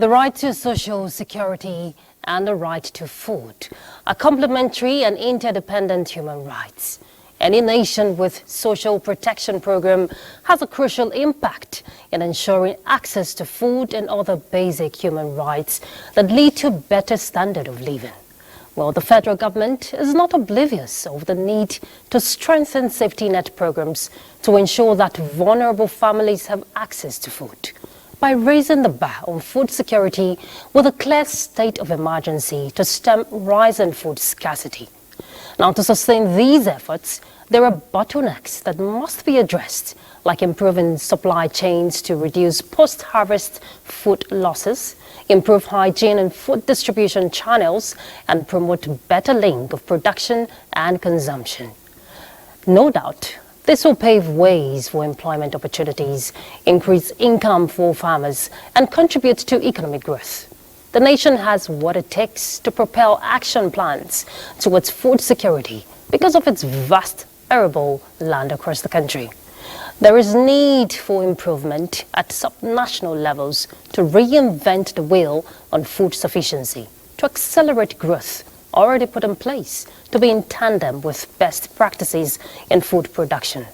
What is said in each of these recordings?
The right to social security and the right to food are complementary and interdependent human rights. Any nation with social protection program has a crucial impact in ensuring access to food and other basic human rights that lead to a better standard of living. Well, the federal government is not oblivious of the need to strengthen safety net programs to ensure that vulnerable families have access to food, by raising the bar on food security with a clear state of emergency to stem rising food scarcity. Now, to sustain these efforts, there are bottlenecks that must be addressed, like improving supply chains to reduce post-harvest food losses, improve hygiene and food distribution channels, and promote better link of production and consumption. No doubt, this will pave ways for employment opportunities, increase income for farmers, and contribute to economic growth. The nation has what it takes to propel action plans towards food security because of its vast arable land across the country. There is need for improvement at subnational levels to reinvent the wheel on food sufficiency, to accelerate growth already put in place to be in tandem with best practices in food production.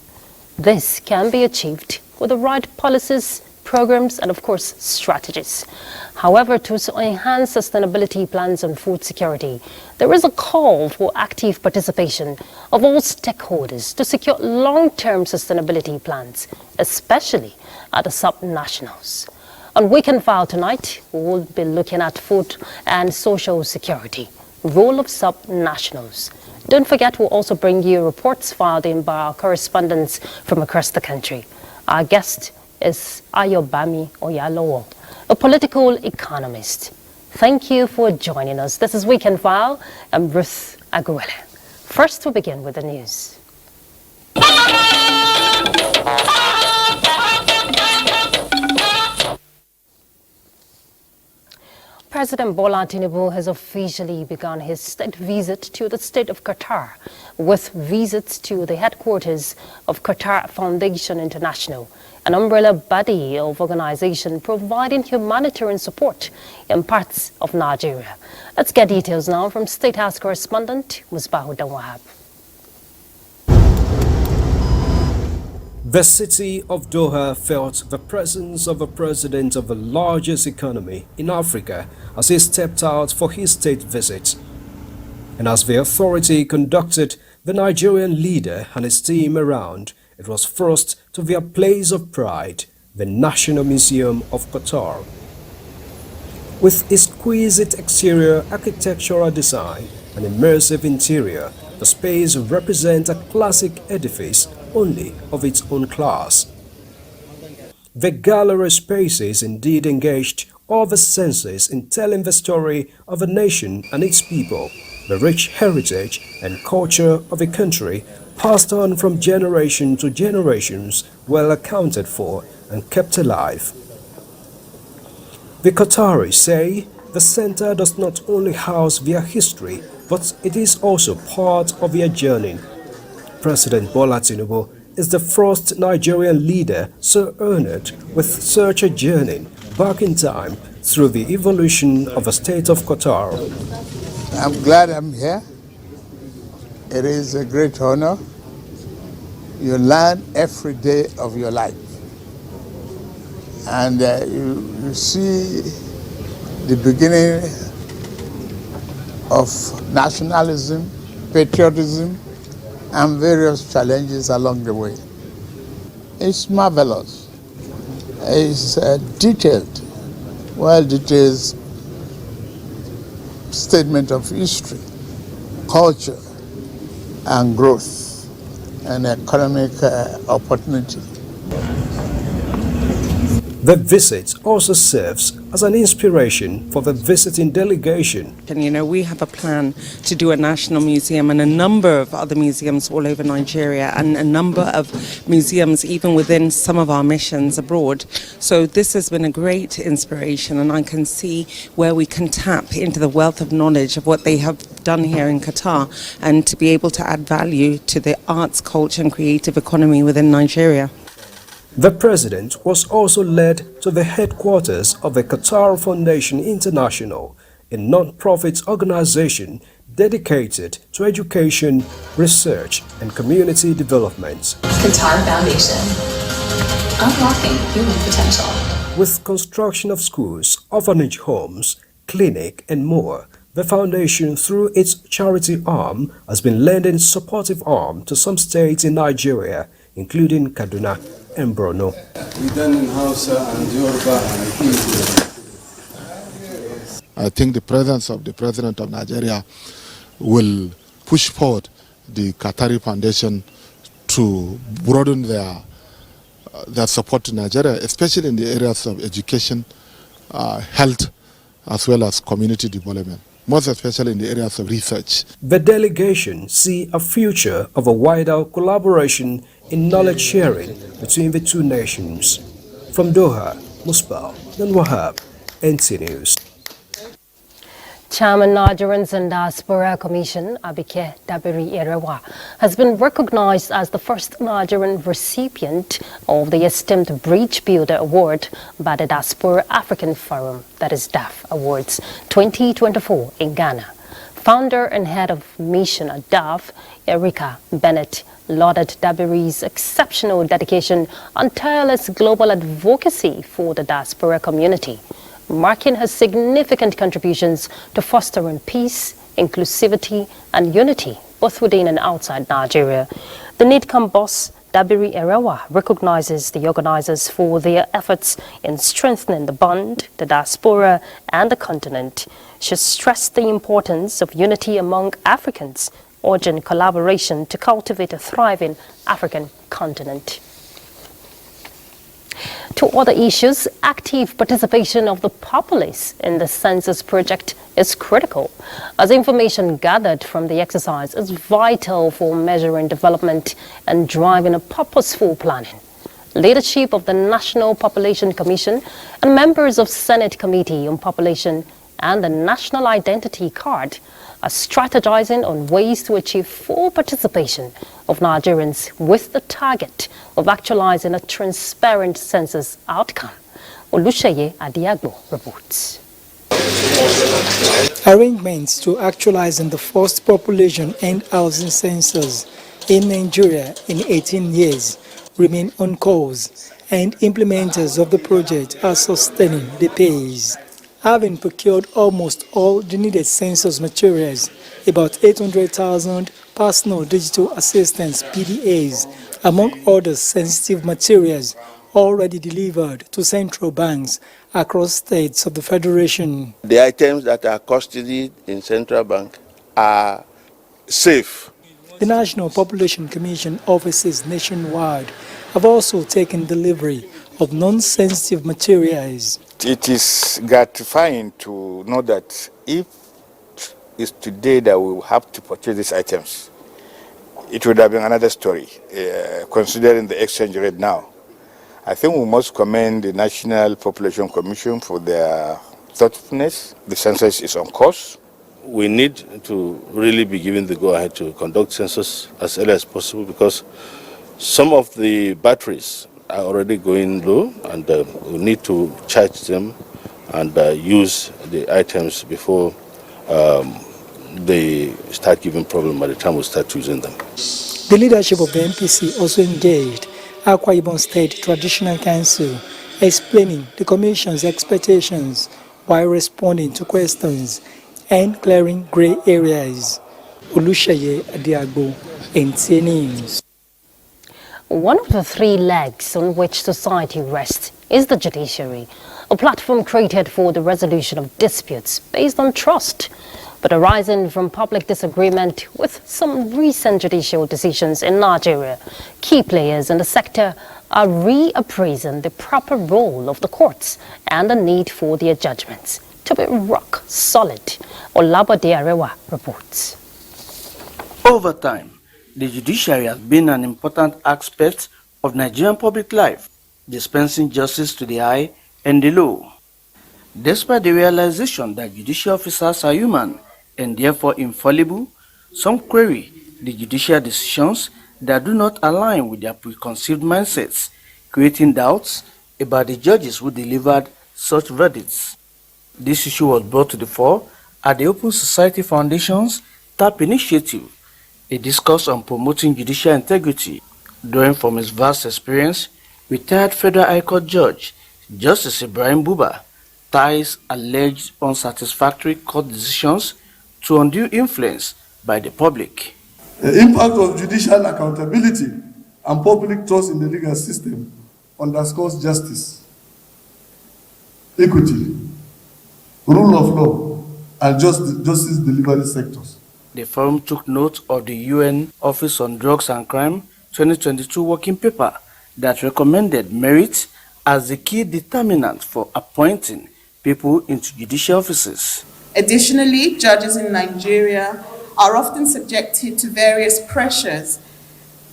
This can be achieved with the right policies, programs, and of course, strategies. However, to enhance sustainability plans on food security, there is a call for active participation of all stakeholders to secure long-term sustainability plans, especially at the subnationals. On Weekend File tonight, we will be looking at food and social security, role of subnationals. Don't forget, we'll also bring you reports filed in by our correspondents from across the country. Our guest is Ayobami Oyalowo, a political economist. Thank you for joining us. This is Weekend File. I'm Ruth Aguele. First, we'll begin with the news. President Bola Tinubu has officially begun his state visit to the state of Qatar, with visits to the headquarters of Qatar Foundation International, an umbrella body of organization providing humanitarian support in parts of Nigeria. Let's get details now from State House correspondent Musbahuddin Wahab. The city of Doha felt the presence of a president of the largest economy in Africa as he stepped out for his state visit. And as the authority conducted the Nigerian leader and his team around, it was first to their place of pride, the National Museum of Qatar. With exquisite exterior architectural design and immersive interior, the space represents a classic edifice only of its own class. The gallery spaces indeed engaged all the senses in telling the story of a nation and its people, the rich heritage and culture of a country passed on from generation to generations, well accounted for and kept alive. The Qataris say the center does not only house their history, but it is also part of their journey. President Bola Tinubu is the first Nigerian leader so honored with such a journey back in time through the evolution of the state of Qatar. I'm glad I'm here. It is a great honor. You learn every day of your life. And you see the beginning of nationalism, patriotism, and various challenges along the way. It's marvelous. It's detailed, well-detailed statement of history, culture, and growth, and economic opportunity. The visit also serves as an inspiration for the visiting delegation. And you know, we have a plan to do a national museum and a number of other museums all over Nigeria and a number of museums even within some of our missions abroad. So this has been a great inspiration, and I can see where we can tap into the wealth of knowledge of what they have done here in Qatar and to be able to add value to the arts, culture and creative economy within Nigeria. The president was also led to the headquarters of the Qatar Foundation International, a non-profit organization dedicated to education, research, and community development. Qatar Foundation, unlocking human potential. With construction of schools, orphanage homes, clinic, and more, the foundation, through its charity arm, has been lending supportive arm to some states in Nigeria, including Kaduna and Borno. I think the presence of the President of Nigeria will push forward the Qatari Foundation to broaden their support to Nigeria, especially in the areas of education, health, as well as community development, most especially in the areas of research. The delegation see a future of a wider collaboration in knowledge sharing between the two nations. From Doha, Musbah and Wahab, NTA News. Chairman Nigerians and Diaspora Commission, Abike Dabiri Erewa, has been recognized as the first Nigerian recipient of the esteemed Bridge Builder Award by the Diaspora African Forum, that is DAF Awards 2024 in Ghana. Founder and head of mission at DAF, Erika Bennett, lauded Dabiri's exceptional dedication and tireless global advocacy for the diaspora community, marking her significant contributions to fostering peace, inclusivity, and unity, both within and outside Nigeria. The NIDCOM boss, Dabiri Erewa, recognizes the organizers for their efforts in strengthening the bond, the diaspora, and the continent. She stressed the importance of unity among Africans, urging collaboration to cultivate a thriving African continent. To other issues, active participation of the populace in the census project is critical, as information gathered from the exercise is vital for measuring development and driving a purposeful planning. Leadership of the National Population Commission and members of Senate Committee on Population and the National Identity Card are strategizing on ways to achieve full participation of Nigerians with the target of actualizing a transparent census outcome. Olusheye Adiagbo reports. Arrangements to actualizing the first population and housing census in Nigeria in 18 years remain on course, and implementers of the project are sustaining the pace. Having procured almost all the needed census materials, about 800,000 personal digital assistants (PDAs), among other sensitive materials already delivered to central banks across states of the Federation. The items that are custodied in central bank are safe. The National Population Commission offices nationwide have also taken delivery of non-sensitive materials. It is gratifying to know that if it's today that we will have to purchase these items, it would have been another story, considering the exchange rate now. I think we must commend the National Population Commission for their thoughtfulness. The census is on course. We need to really be given the go-ahead to conduct census as early as possible, because some of the batteries are already going low, and we need to charge them and use the items before they start giving problem by the time we start using them. The leadership of the MPC also engaged Akwa Ibom State Traditional Council, explaining the Commission's expectations while responding to questions and clearing grey areas. Olusheye Adiagbo, NTA News. One of the three legs on which society rests is the judiciary, a platform created for the resolution of disputes based on trust, but arising from public disagreement with some recent judicial decisions in Nigeria. Key players in the sector are reappraising the proper role of the courts and the need for their judgments to be rock solid. Olabode Arewa reports. Over time, the judiciary has been an important aspect of Nigerian public life, dispensing justice to the high and the low. Despite the realization that judicial officers are human and therefore infallible, some query the judicial decisions that do not align with their preconceived mindsets, creating doubts about the judges who delivered such verdicts. This issue was brought to the fore at the Open Society Foundation's TAP initiative, a discourse on promoting judicial integrity. Drawing from his vast experience, retired Federal High Court Judge Justice Ibrahim Buba ties alleged unsatisfactory court decisions to undue influence by the public. The impact of judicial accountability and public trust in the legal system underscores justice, equity, rule of law, and justice delivery sectors. The forum took note of the UN Office on Drugs and Crime 2022 working paper that recommended merit as the key determinant for appointing people into judicial offices. Additionally, judges in Nigeria are often subjected to various pressures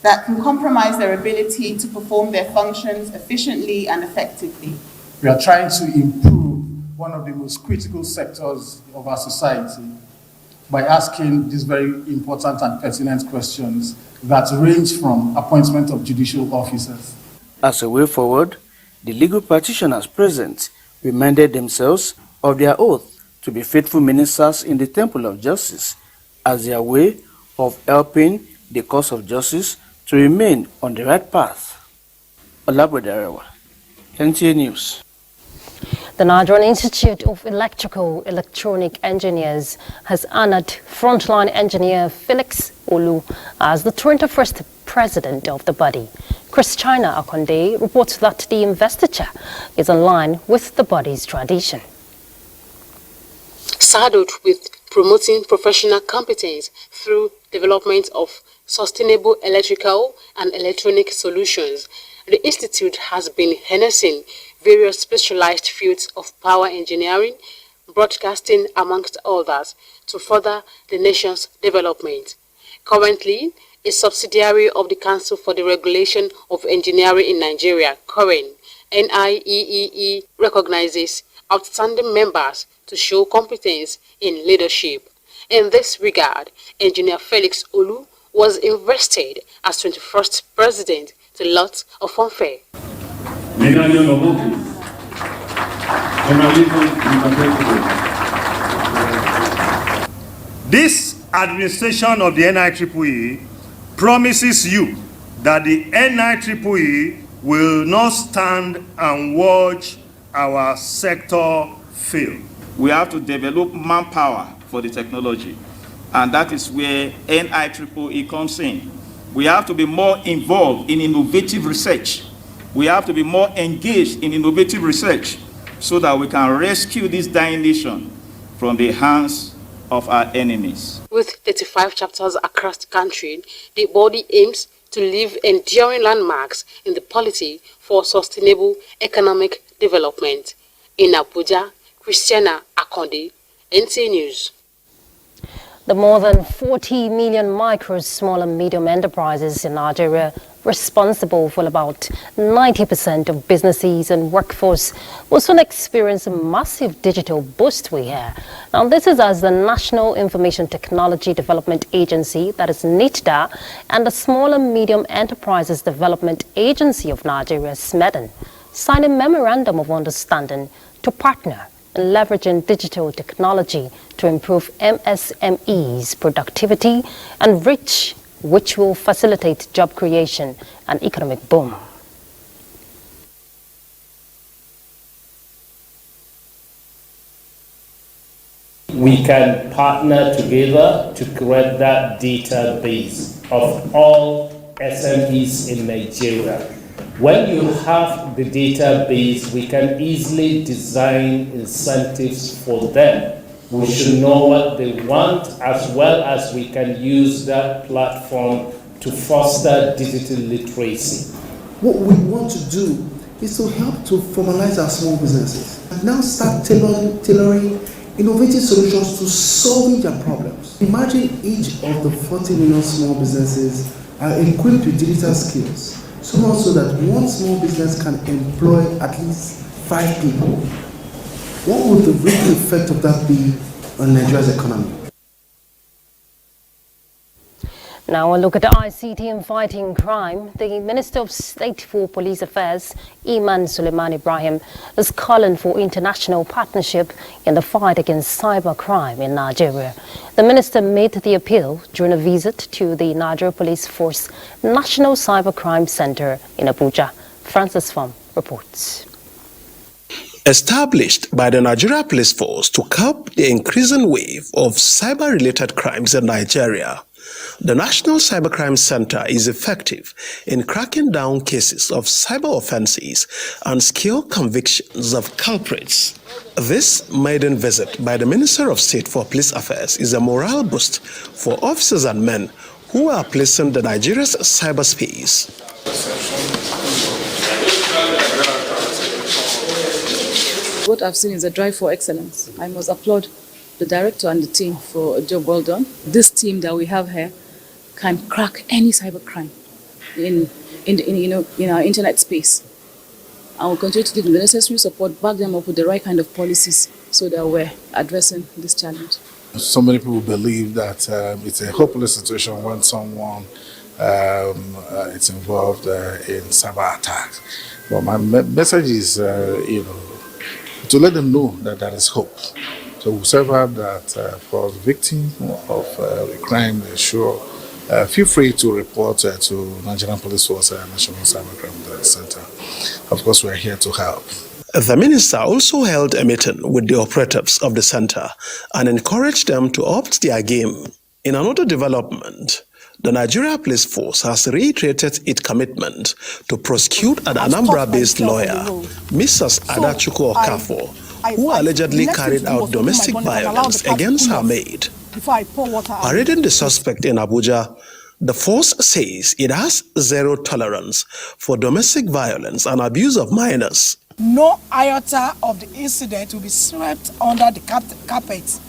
that can compromise their ability to perform their functions efficiently and effectively. We are trying to improve one of the most critical sectors of our society by asking these very important and pertinent questions that range from appointment of judicial officers. As a way forward, the legal practitioners present reminded themselves of their oath to be faithful ministers in the Temple of Justice as their way of helping the cause of justice to remain on the right path. Olabodarewa, NTA News. The Nigerian Institute of Electronic Engineers has honored frontline engineer Felix Olu as the 21st president of the body. Christina Akonde reports that the investiture is in line with the body's tradition. Saddled with promoting professional competence through development of sustainable electrical and electronic solutions, the Institute has been harnessing various specialized fields of power engineering, broadcasting, amongst others, to further the nation's development. Currently, a subsidiary of the Council for the Regulation of Engineering in Nigeria, COREN, NIEEE, recognizes outstanding members to show competence in leadership. In this regard, Engineer Felix Olu was invested as 21st president to lots of fanfare. This administration of the NIEEE promises you that the NIEEE will not stand and watch our sector fail. We have to develop manpower for the technology, and that is where NIEEE comes in. We have to be more involved in innovative research. We have to be more engaged in innovative research so that we can rescue this dying nation from the hands of our enemies. With 35 chapters across the country, the body aims to leave enduring landmarks in the polity for sustainable economic development. In Abuja, Christina Akonde, NTA News. The more than 40 million micro, small and medium enterprises in Nigeria, responsible for about 90% of businesses and workforce, will soon experience a massive digital boost, we hear. Now, this is as the National Information Technology Development Agency, that is NITDA, and the Small and Medium Enterprises Development Agency of Nigeria, SMEDEN, signed a memorandum of understanding to partner in leveraging digital technology to improve MSMEs' productivity and reach, which will facilitate job creation and economic boom. We can partner together to create that database of all SMEs in Nigeria. When you have the database, we can easily design incentives for them. We should know what they want, as well as we can use that platform to foster digital literacy. What we want to do is to help to formalize our small businesses and now start tailoring innovative solutions to solving their problems. Imagine each of the 40 million small businesses are equipped with digital skills, so much so that one small business can employ at least 5 people. What would the ripple effect of that be on Nigeria's economy? Now a look at the ICT and fighting crime. The Minister of State for Police Affairs, Iman Suleiman Ibrahim, is calling for international partnership in the fight against cybercrime in Nigeria. The minister made the appeal during a visit to the Nigeria Police Force National Cybercrime Center in Abuja. Francis Pham reports. Established by the Nigeria Police Force to curb the increasing wave of cyber-related crimes in Nigeria, the National Cybercrime Center is effective in cracking down cases of cyber offenses and secure convictions of culprits. This maiden visit by the Minister of State for Police Affairs is a morale boost for officers and men who are policing the Nigeria's cyberspace. What I've seen is a drive for excellence. I must applaud the director and the team for a job well done. This team that we have here can crack any cybercrime in our internet space. And we'll continue to give them the necessary support, back them up with the right kind of policies so that we're addressing this challenge. So many people believe that it's a hopeless situation when someone is involved in cyber attacks. But my message is, to let them know that there is hope. So whoever that for the victim of a crime, sure, feel free to report to Nigerian Police Force National Cybercrime Center. Of course, we are here to help. The minister also held a meeting with the operatives of the center and encouraged them to up their game. In another development, the Nigeria Police Force has reiterated its commitment to prosecute an Anambra-based lawyer, Mrs. Adachuku Okafo, who allegedly carried out domestic violence against her maid. Parading the suspect in Abuja, the force says it has zero tolerance for domestic violence and abuse of minors. No iota of the incident will be swept under the carpet,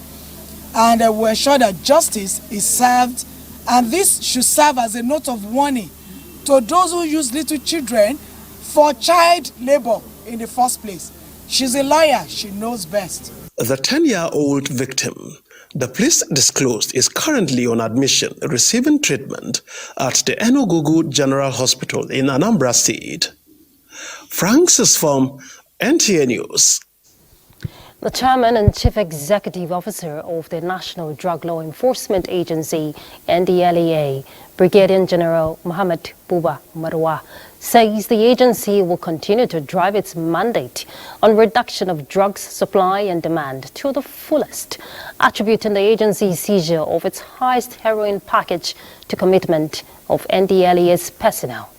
and we're sure that justice is served, and this should serve as a note of warning to those who use little children for child labor in the first place. She's a lawyer, she knows best. The 10-year-old victim, the police disclosed, is currently on admission receiving treatment at the Enugu General Hospital in Anambra State. Francis Pham, NTA News. The chairman and chief executive officer of the National Drug Law Enforcement Agency, NDLEA, Brigadier General Mohammed Buba Marwa, says the agency will continue to drive its mandate on reduction of drugs supply and demand to the fullest, attributing the agency's seizure of its highest heroin package to commitment of NDLEA's personnel.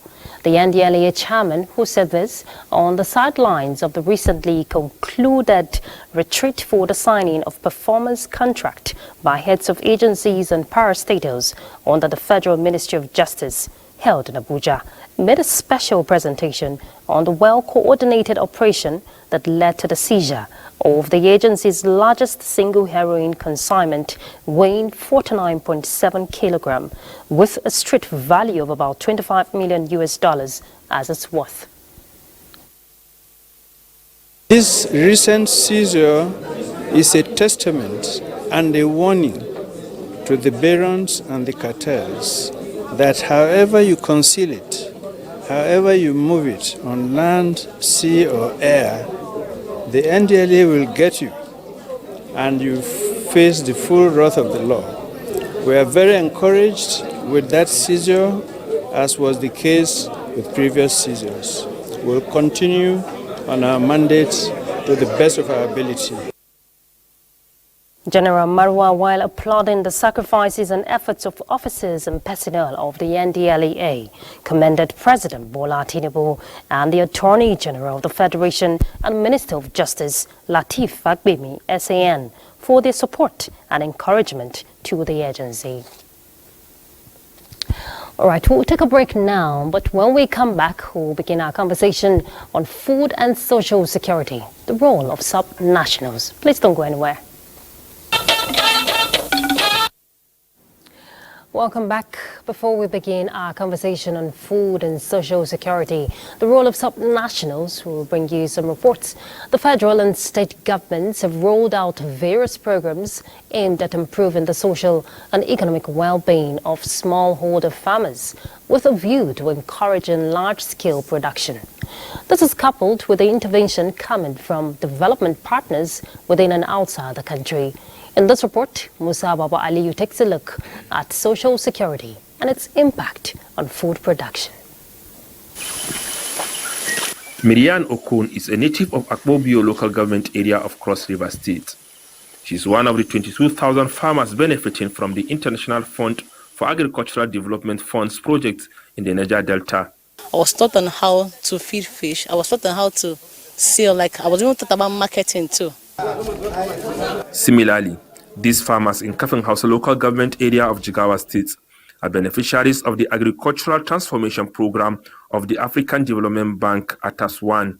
The NDLEA chairman, who said this on the sidelines of the recently concluded retreat for the signing of performance contract by heads of agencies and parastatals under the Federal Ministry of Justice held in Abuja, made a special presentation on the well-coordinated operation that led to the seizure of the agency's largest single heroin consignment, weighing 49.7 kilogram, with a street value of about $25 million as its worth. This recent seizure is a testament and a warning to the barons and the cartels that however you conceal it, however you move it on land, sea or air, the NDLEA will get you and you face the full wrath of the law. We are very encouraged with that seizure, as was the case with previous seizures. We'll continue on our mandate to the best of our ability. General Marwa, while applauding the sacrifices and efforts of officers and personnel of the NDLEA, commended President Bola Tinubu and the Attorney General of the Federation and Minister of Justice, Lateef Fagbemi, SAN, for their support and encouragement to the agency. All right, we'll take a break now, but when we come back, we'll begin our conversation on food and social security, the role of sub-nationals. Please don't go anywhere. Welcome back. Before we begin our conversation on food and social security, the role of subnationals, we will bring you some reports. The federal and state governments have rolled out various programs aimed at improving the social and economic well-being of smallholder farmers with a view to encouraging large-scale production. This is coupled with the intervention coming from development partners within and outside the country. In this report, Musa Baba Aliyu takes a look at social security and its impact on food production. Miriam Okun is a native of Akbobio local government area of Cross River State. She is one of the 22,000 farmers benefiting from the International Fund for Agricultural Development Funds project in the Niger Delta. I was taught on how to feed fish. I was taught on how to sell. I was even taught about marketing too. Similarly, these farmers in Kafin House local government area of Jigawa State are beneficiaries of the Agricultural Transformation Program of the African Development Bank ATAS-1.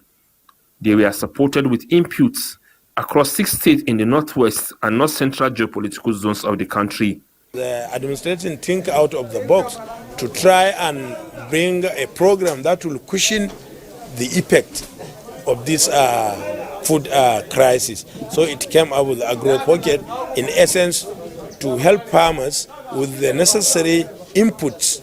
They were supported with inputs across 6 states in the northwest and north central geopolitical zones of the country. The administration think out of the box to try and bring a program that will cushion the effect of this food crisis. So it came up with Agro Pocket, in essence, to help farmers with the necessary inputs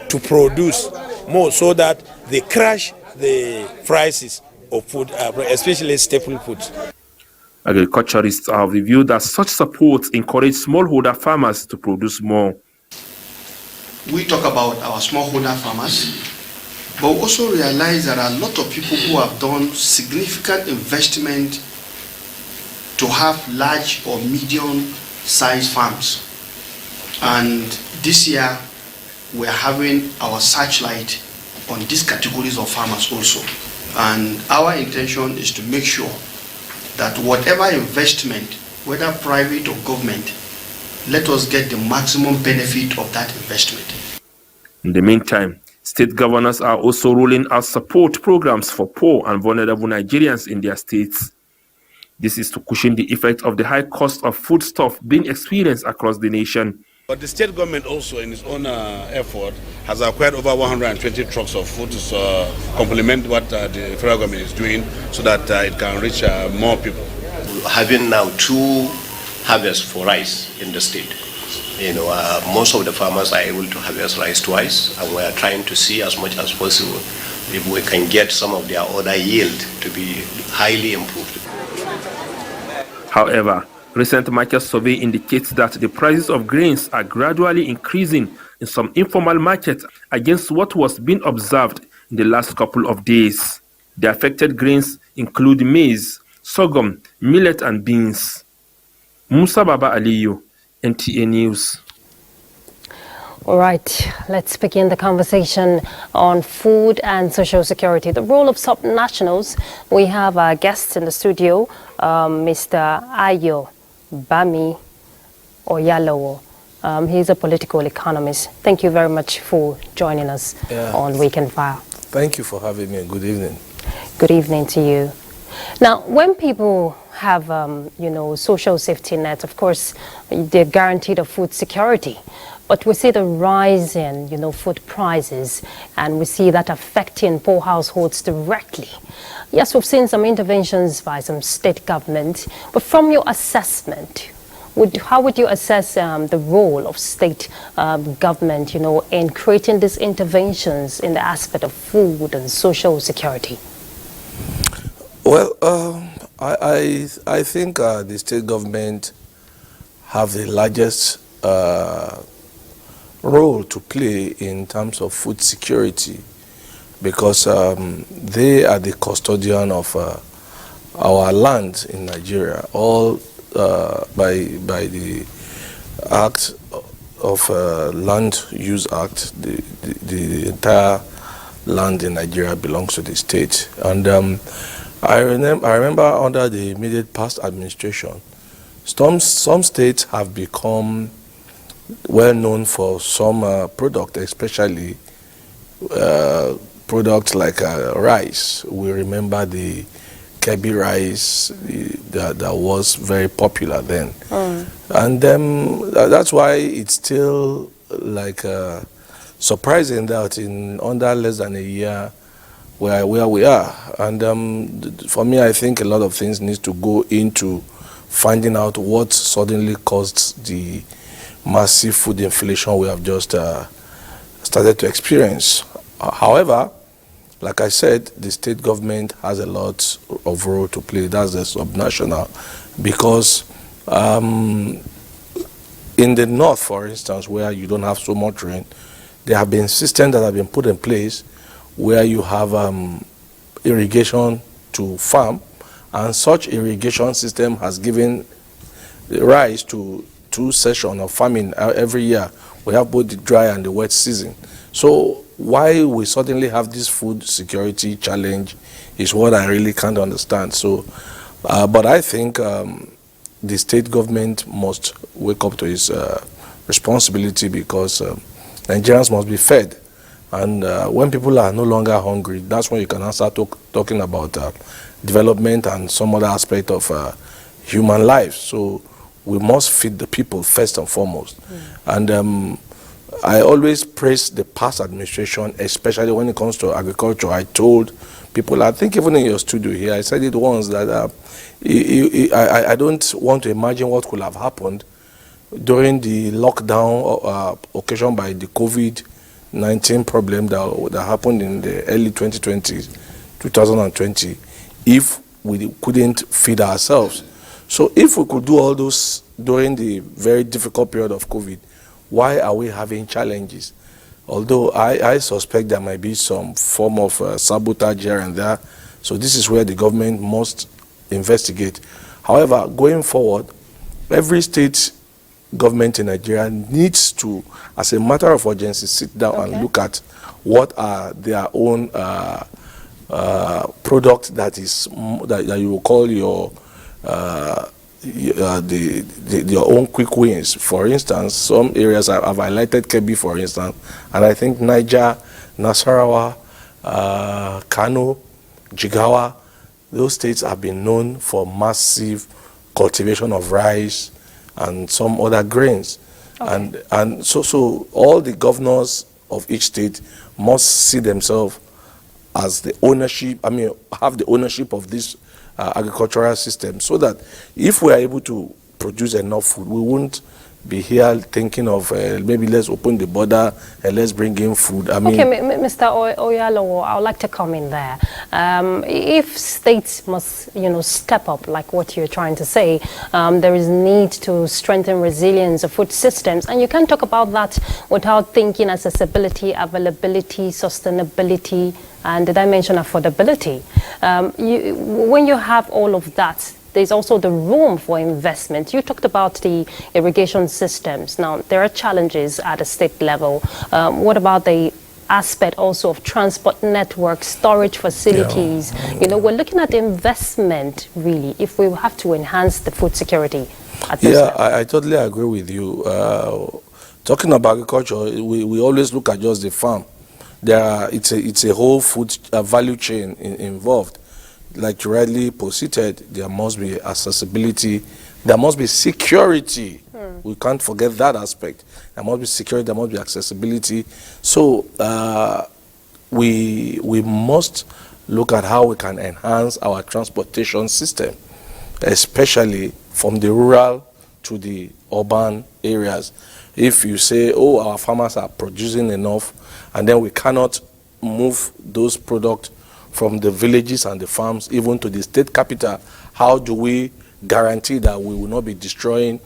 to produce more so that they crash the prices of food, especially staple foods. Agriculturists are of the view that such support encourage smallholder farmers to produce more. We talk about our smallholder farmers, but we also realize there are a lot of people who have done significant investment to have large or medium-sized farms. And this year, we're having our searchlight on these categories of farmers also. And our intention is to make sure that whatever investment, whether private or government, let us get the maximum benefit of that investment. In the meantime, state governors are also rolling out support programs for poor and vulnerable Nigerians in their states. This is to cushion the effect of the high cost of foodstuff being experienced across the nation. But the state government also, in its own effort, has acquired over 120 trucks of food to complement what the federal government is doing so that it can reach more people. Having now 2 harvests for rice in the state, most of the farmers are able to harvest rice twice, and we are trying to see as much as possible if we can get some of their other yield to be highly improved. However, recent market survey indicates that the prices of grains are gradually increasing in some informal markets against what was being observed in the last couple of days. The affected grains include maize, sorghum, millet and beans. Musa Baba Aliyu, NTA News. All right, let's begin the conversation on food and social security. The role of subnationals. We have our guests in the studio, Mr. Ayo Bami Oyalowo. He's a political economist. Thank you very much for joining us on Weekend File. Thank you for having me. Good evening. Good evening to you. Now, when people have, social safety nets, of course, they're guaranteed of food security. But we see the rise in, food prices, and we see that affecting poor households directly. Yes, we've seen some interventions by some state government, but from your assessment, how would you assess the role of state government, in creating these interventions in the aspect of food and social security? Well, I think the state government have the largest role to play in terms of food security, because they are the custodian of our land in Nigeria, all by the Act of Land Use Act. The entire land in Nigeria belongs to the state. And I remember under the immediate past administration, some states have become well known for some product, especially products like rice. We remember the Kebi rice that was very popular then. And that's why it's still surprising that in under less than a year where we are. And for me, I think a lot of things need to go into finding out what suddenly caused the massive food inflation we have just started to experience. However, like I said, the state government has a lot of role to play. That's the subnational, because in the north, for instance, where you don't have so much rain, there have been systems that have been put in place where you have irrigation to farm, and such irrigation system has given rise to 2 sessions of farming every year. We have both the dry and the wet season. So why we suddenly have this food security challenge is what I really can't understand. So, but I think the state government must wake up to its responsibility, because Nigerians must be fed. And when people are no longer hungry, that's when you can start talking about development and some other aspect of human life. So we must feed the people first and foremost. And I always praise the past administration, especially when it comes to agriculture. I told people, I think even in your studio here, I said it once, that I don't want to imagine what could have happened during the lockdown occasioned by the COVID-19 problem that happened in the early 2020, if we couldn't feed ourselves. So if we could do all those during the very difficult period of COVID, why are we having challenges? Although I suspect there might be some form of sabotage here and there. So this is where the government must investigate. However, going forward, every state government in Nigeria needs to, as a matter of urgency, sit down and look at what are their own product that you will call your own quick wins. For instance, some areas I've highlighted Kebbi, for instance, and I think Niger, Nasarawa, Kano, Jigawa, those states have been known for massive cultivation of rice and some other grains. And so all the governors of each state must see themselves as the ownership, have the ownership of this agricultural system, so that if we are able to produce enough food, we won't be here thinking of maybe let's open the border and let's bring in food. Okay, Mr. Oyalowo, I would like to come in there. If states must, step up, like what you're trying to say, there is need to strengthen resilience of food systems, and you can't talk about that without thinking accessibility, availability, sustainability, and did I mention affordability? When you have all of that, there's also the room for investment. You talked about the irrigation systems. Now, there are challenges at a state level. What about the aspect also of transport networks, storage facilities? We're looking at investment, really, if we have to enhance the food security at this level. I totally agree with you. Talking about agriculture, we always look at just the farm. It's a whole food value chain involved. Like you rightly posited, there must be accessibility, there must be security. We can't forget that aspect. There must be security, there must be accessibility. So we must look at how we can enhance our transportation system, especially from the rural to the urban areas. If you say, our farmers are producing enough, and then we cannot move those products from the villages and the farms even to the state capital, how do we guarantee that we will not be destroying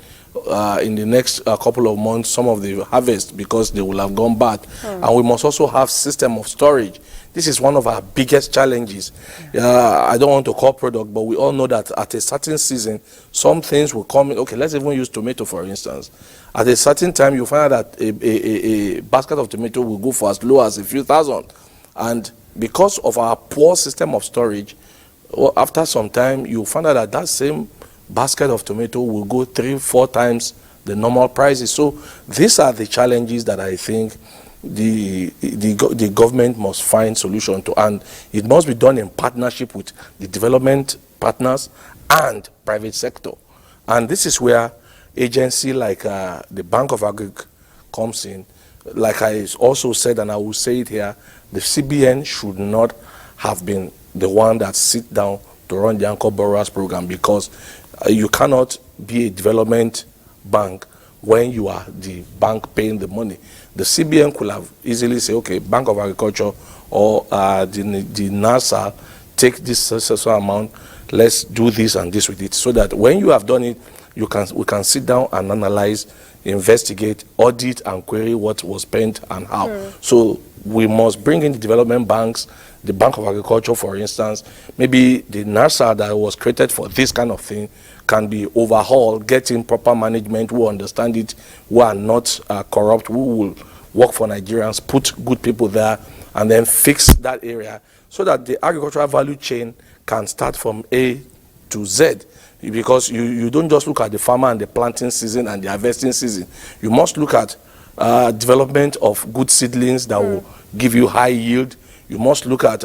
in the next couple of months some of the harvest because they will have gone bad? And we must also have system of storage. This is one of our biggest challenges. I don't want to call product, but we all know that at a certain season, some things will come in. Okay, let's even use tomato, for instance. At a certain time, you find out that a basket of tomato will go for as low as a few thousand. And because of our poor system of storage, after some time, you find out that same basket of tomato will go 3-4 times the normal prices. So these are the challenges that I think the government must find solution to, and it must be done in partnership with the development partners and private sector. And this is where agency like the Bank of Agriculture comes in, like I also said, and I will say it here, the CBN should not have been the one that sit down to run the Anchor Borrowers Program, because you cannot be a development bank when you are the bank paying the money. The CBN could have easily said, okay, Bank of Agriculture or the NASA, take this successful amount, let's do this and this with it, so that when you have done it, we can sit down and analyze, investigate, audit, and query what was spent and how. So we must bring in the development banks, the Bank of Agriculture, for instance. Maybe the NASA that was created for this kind of thing can be overhauled, getting proper management who understand it, who are not corrupt, who will work for Nigerians, put good people there, and then fix that area so that the agricultural value chain can start from A to Z. Because you don't just look at the farmer and the planting season and the harvesting season. You must look at development of good seedlings that will give you high yield. You must look at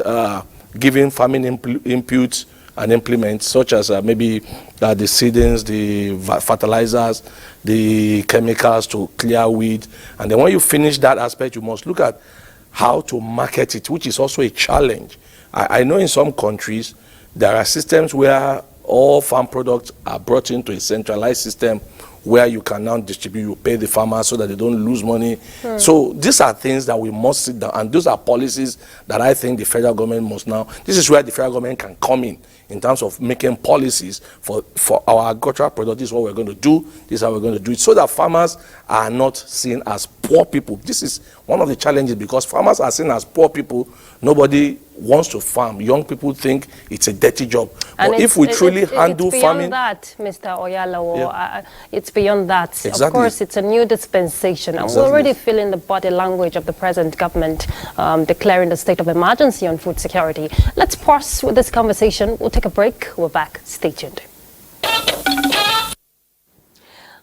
giving farming inputs and implements, such as maybe the seedings, the fertilizers, the chemicals to clear weed. And then when you finish that aspect, you must look at how to market it, which is also a challenge. I know in some countries there are systems where all farm products are brought into a centralized system where you can now distribute, you pay the farmers so that they don't lose money. So these are things that we must sit down, and those are policies that I think the federal government must now, this is where the federal government can come in terms of making policies for our agricultural product. This is what we're going to do, this is how we're going to do it, so that farmers are not seen as poor people. This is one of the challenges, because farmers are seen as poor people. Nobody wants to farm. Young people think it's a dirty job. And but if we truly handle farming... It's beyond that, Mr. Oyalawo. It's beyond that. Exactly. Of course, it's a new dispensation. And we're already feeling the body language of the present government declaring the state of emergency on food security. Let's pause with this conversation. We'll take a break. We're back. Stay tuned.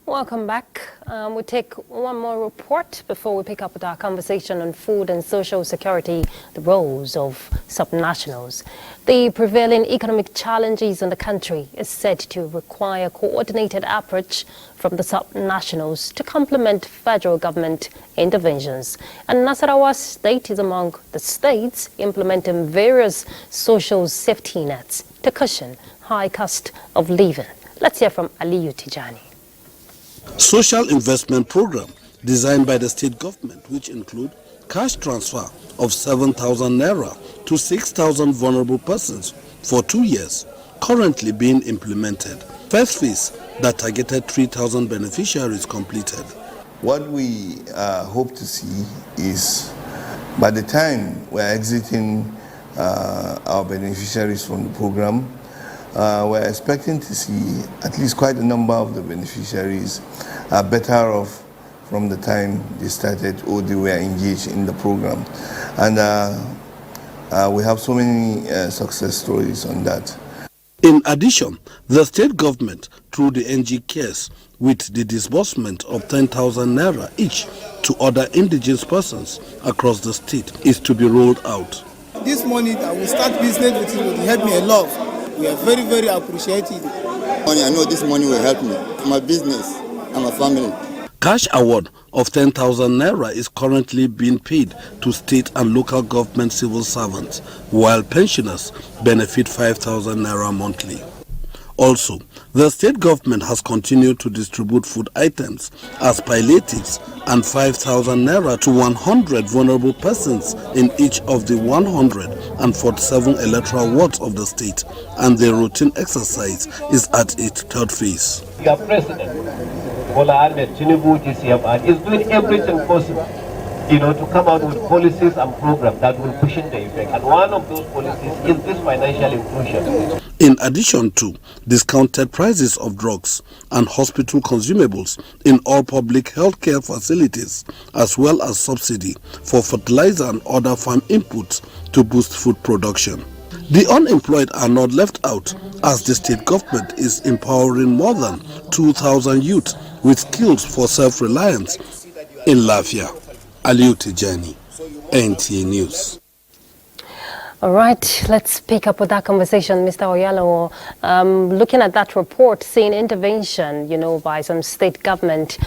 Welcome back. We'll take one more report before we pick up with our conversation on food and social security, the roles of subnationals. The prevailing economic challenges in the country is said to require a coordinated approach from the subnationals to complement federal government interventions. And Nasarawa State is among the states implementing various social safety nets to cushion high cost of living. Let's hear from Aliyu Tijani. Social investment program designed by the state government, which include cash transfer of 7,000 naira to 6,000 vulnerable persons for 2 years, currently being implemented. First phase that targeted 3,000 beneficiaries completed. What we hope to see is, by the time we're exiting our beneficiaries from the program, we're expecting to see at least quite a number of the beneficiaries are better off from the time they started or they were engaged in the program. And we have so many success stories on that. In addition, the state government, through the NG Cares, with the disbursement of 10,000 naira each to other indigenous persons across the state, is to be rolled out. This money that we start business with, it will help me a lot. We are very, very appreciative. I know this money will help me, my business, and my family. Cash award of 10,000 naira is currently being paid to state and local government civil servants, while pensioners benefit 5,000 naira monthly. Also, the state government has continued to distribute food items as palliatives and 5,000 naira to 100 vulnerable persons in each of the 147 electoral wards of the state, and the routine exercise is at its third phase. Your president, Bola Ahmed Tinubu this year, is doing everything possible, to come out with policies and programs that will cushion the effect. And one of those policies is this financial inclusion. In addition to discounted prices of drugs and hospital consumables in all public healthcare facilities, as well as subsidy for fertilizer and other farm inputs to boost food production. The unemployed are not left out, as the state government is empowering more than 2,000 youth with skills for self-reliance in Lafia. Aliyu Tijani, NTA News. All right, let's pick up with that conversation, Mr. Oyalo. Looking at that report, seeing intervention, by some state government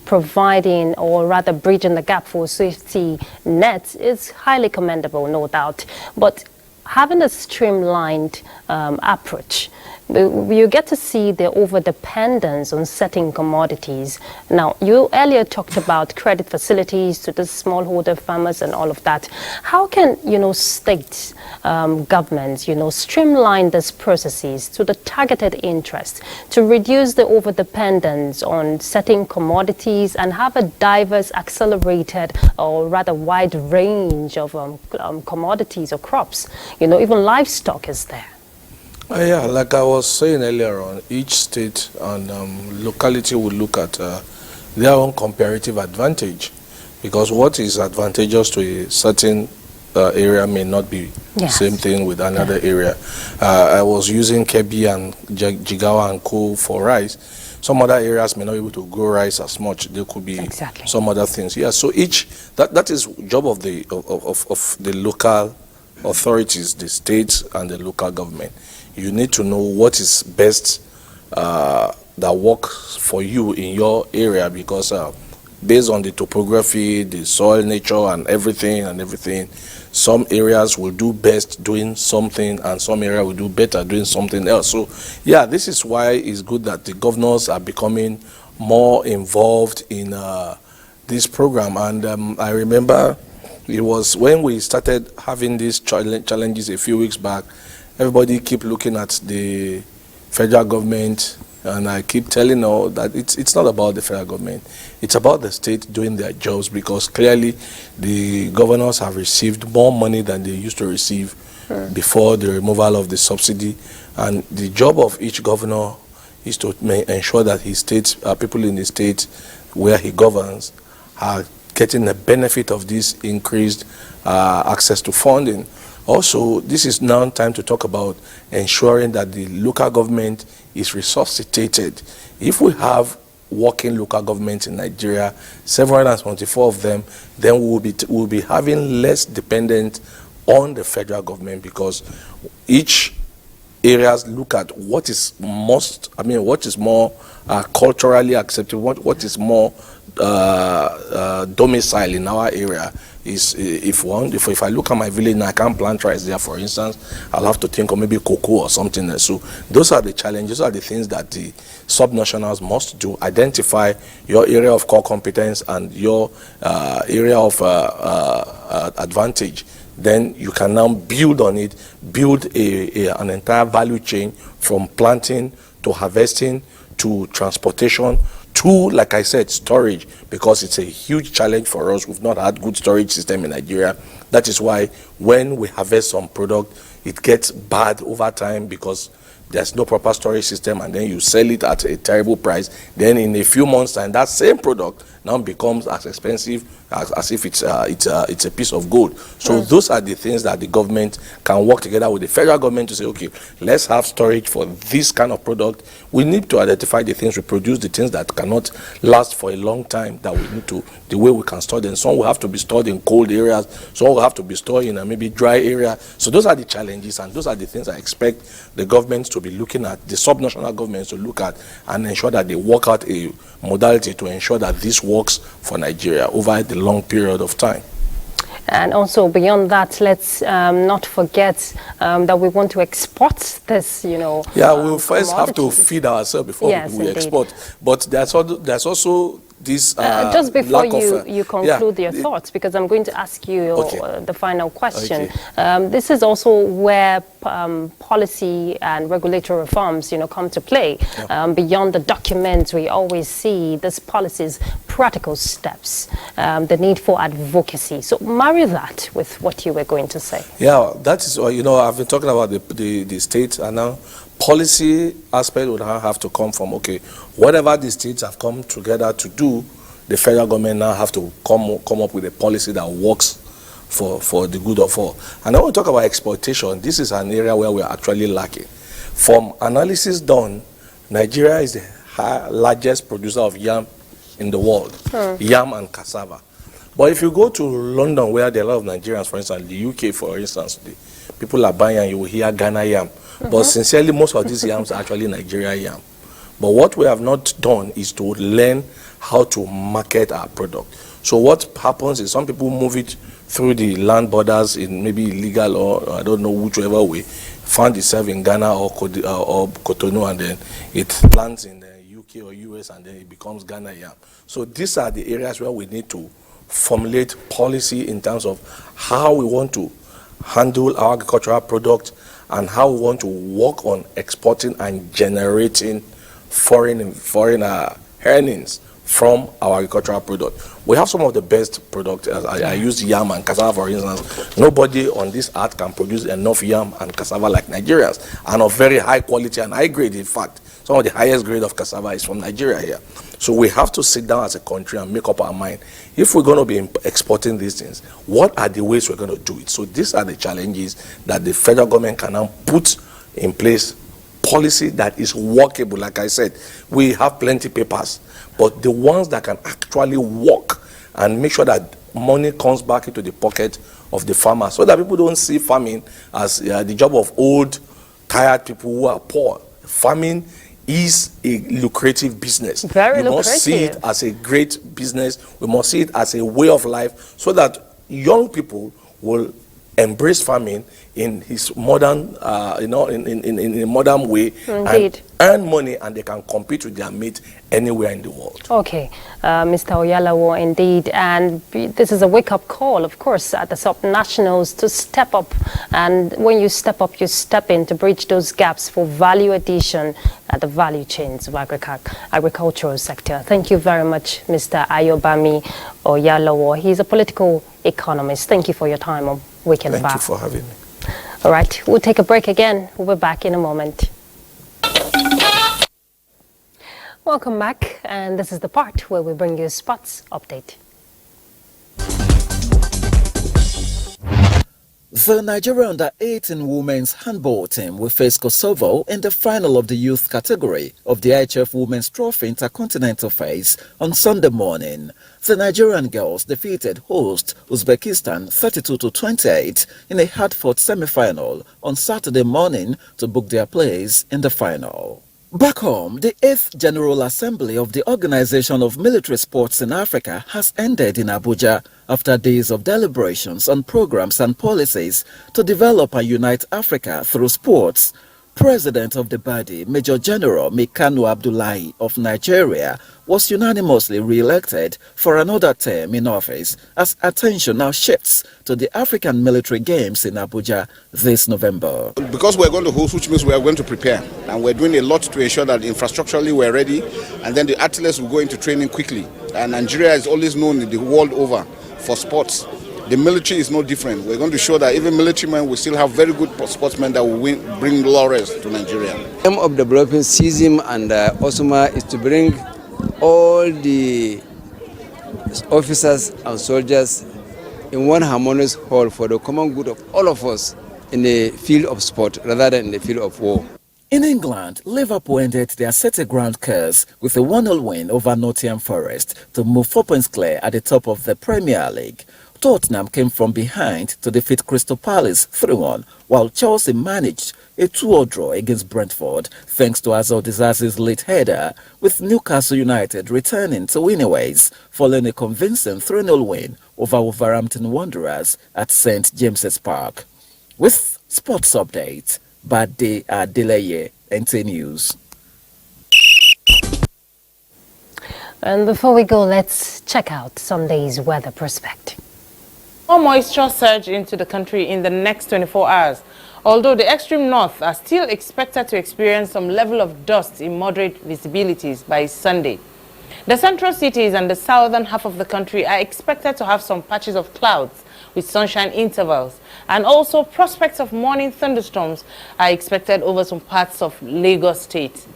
providing or rather bridging the gap for safety nets is highly commendable, no doubt. But having a streamlined approach, you get to see the over-dependence on certain commodities. Now, you earlier talked about credit facilities to the smallholder farmers and all of that. How can, state governments, streamline these processes to the targeted interest to reduce the over-dependence on certain commodities and have a diverse, accelerated, or rather wide range of commodities or crops? Even livestock is there. Yeah, like I was saying earlier on, each state and locality will look at their own comparative advantage, because what is advantageous to a certain area may not be the same thing with another area. I was using Kebbi and Jigawa and Co for rice. Some other areas may not be able to grow rice as much. There could be some other things. Yeah, so that is job of the local authorities, the states and the local government. You need to know what is best that works for you in your area, because based on the topography, the soil nature and everything, some areas will do best doing something and some area will do better doing something else. So yeah, this is why it's good that the governors are becoming more involved in this program. And I remember it was when we started having these challenges a few weeks back. Everybody keep looking at the federal government, and I keep telling them that it's not about the federal government. It's about the state doing their jobs, because clearly the governors have received more money than they used to receive before the removal of the subsidy. And the job of each governor is to ensure that his state, people in the state where he governs are getting the benefit of this increased access to funding. Also, this is now time to talk about ensuring that the local government is resuscitated. If we have working local governments in Nigeria, 724 of them, then we'll be having less dependent on the federal government, because each areas look at what is more culturally acceptable, what is more domicile in our area. Is if I look at my village and I can't plant rice there, for instance, I'll have to think of maybe cocoa or something else. So those are the challenges, those are the things that the subnationals must do. Identify your area of core competence and your area of advantage. Then you can now build on it, build an entire value chain from planting to harvesting to transportation to, like I said, storage, because it's a huge challenge for us. We've not had good storage system in Nigeria. That is why when we harvest some product, it gets bad over time because there's no proper storage system, and then you sell it at a terrible price. Then in a few months' time, that same product now becomes as expensive as if it's a piece of gold. So those are the things that the government can work together with the federal government to say, okay, let's have storage for this kind of product. We need to identify the things we produce, the things that cannot last for a long time, that we need to, the way we can store them. Some will have to be stored in cold areas, some will have to be stored in a maybe dry area. So those are the challenges, and those are the things I expect the governments to be looking at, the subnational governments to look at, and ensure that they work out a modality to ensure that this works for Nigeria over the long period of time. And also beyond that, let's not forget that we want to export this, Yeah, we'll first have to feed ourselves before we export. But there's also this just before you conclude your yeah. thoughts, because I'm going to ask you the final question. This is also where policy and regulatory reforms, come to play. Beyond the documents, we always see these policies, practical steps, the need for advocacy. So marry that with what you were going to say. Yeah, that is, I've been talking about the states, and now policy aspect would have to come from, whatever the states have come together to do, the federal government now have to come up with a policy that works for the good of all. And I want to talk about exploitation. This is an area where we are actually lacking. From analysis done, Nigeria is the largest producer of yam in the world, yam and cassava. But if you go to London, where there are a lot of Nigerians, for instance, the UK, for instance, people are buying and you will hear Ghana yam. But sincerely, most of these yams are actually Nigerian yam. But what we have not done is to learn how to market our product. So what happens is some people move it through the land borders in maybe illegal or I don't know whichever way, find itself in Ghana or Cotonou, and then it lands in the UK or US, and then it becomes Ghana yam. So these are the areas where we need to formulate policy in terms of how we want to handle our agricultural product and how we want to work on exporting and generating foreign earnings from our agricultural product. We have some of the best products. I use yam and cassava, for instance. Nobody on this earth can produce enough yam and cassava like Nigerians, and of very high quality and high grade. In fact, some of the highest grade of cassava is from Nigeria here. So we have to sit down as a country and make up our mind. If we're going to be exporting these things, what are the ways we're going to do it? So these are the challenges that the federal government can now put in place, policy that is workable. Like I said, we have plenty papers, but the ones that can actually work and make sure that money comes back into the pocket of the farmer, so that people don't see farming as the job of old, tired people who are poor. Farming is a lucrative business. Very lucrative. We must see it as a great business. We must see it as a way of life, so that young people will embrace farming in his modern, in a modern way, Indeed. and earn money, and they can compete with their mate anywhere in the world. Okay, Mr. Oyalawo, indeed, and this is a wake-up call, of course, at the sub-nationals to step up, and when you step up, you step in to bridge those gaps for value addition at the value chains of agricultural sector. Thank you very much, Mr. Ayobami Oyalawo. He's a political economist. Thank you for your time on Weekend Thank Bar. you for having me. All right, we'll take a break again. We'll be back in a moment. Welcome back, and this is the part where we bring you a sports update. The Nigeria under-18 women's handball team will face Kosovo in the final of the youth category of the IHF Women's Trophy Intercontinental Phase on Sunday morning. The Nigerian girls defeated host Uzbekistan 32-28 in a hard-fought semi-final on Saturday morning to book their place in the final. Back home, the 8th General Assembly of the Organization of Military Sports in Africa has ended in Abuja after days of deliberations on programs and policies to develop and unite Africa through sports. President of the body, Major General Mikanu Abdullahi of Nigeria, was unanimously re-elected for another term in office as attention now shifts to the African Military Games in Abuja this November. Because we're going to host, which means we are going to prepare, and we're doing a lot to ensure that infrastructurally we're ready, and then the athletes will go into training quickly. And Nigeria is always known in the world over for sports. The military is no different. We're going to show that even military men will still have very good sportsmen that will bring laurels to Nigeria. The aim of developing CISM and OSUMA is to bring all the officers and soldiers in one harmonious whole for the common good of all of us in the field of sport rather than in the field of war. In England, Liverpool ended their City ground curse with a 1-0 win over Nottingham Forest to move 4 points clear at the top of the Premier League. Tottenham came from behind to defeat Crystal Palace 3-1, while Chelsea managed a 2-2 draw against Brentford thanks to Azor Dizazi's late header, with Newcastle United returning to winning ways following a convincing 3-0 win over Wolverhampton Wanderers at St James's Park. With sports update, Bade Adeleye, NTA News. And before we go, let's check out Sunday's weather prospect. More moisture surge into the country in the next 24 hours, although the extreme north are still expected to experience some level of dust in moderate visibilities by Sunday. The central cities and the southern half of the country are expected to have some patches of clouds with sunshine intervals, and also prospects of morning thunderstorms are expected over some parts of Lagos State.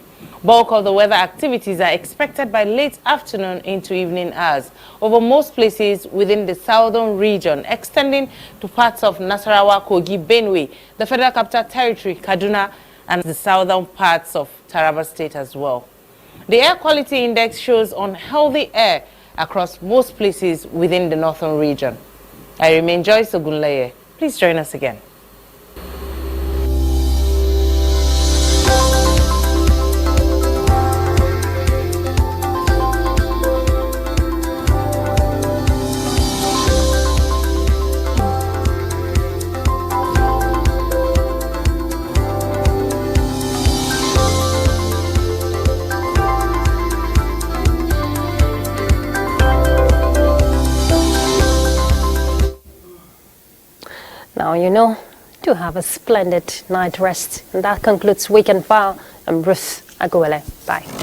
Bulk of the weather activities are expected by late afternoon into evening hours over most places within the southern region, extending to parts of Nasarawa, Kogi, Benue, the Federal Capital Territory, Kaduna, and the southern parts of Taraba State as well. The air quality index shows unhealthy air across most places within the northern region. I remain Joyce Ogunleye. Please join us again. Now you know. Do have a splendid night rest. And that concludes Weekend File. I'm Ruth Agwele. Bye.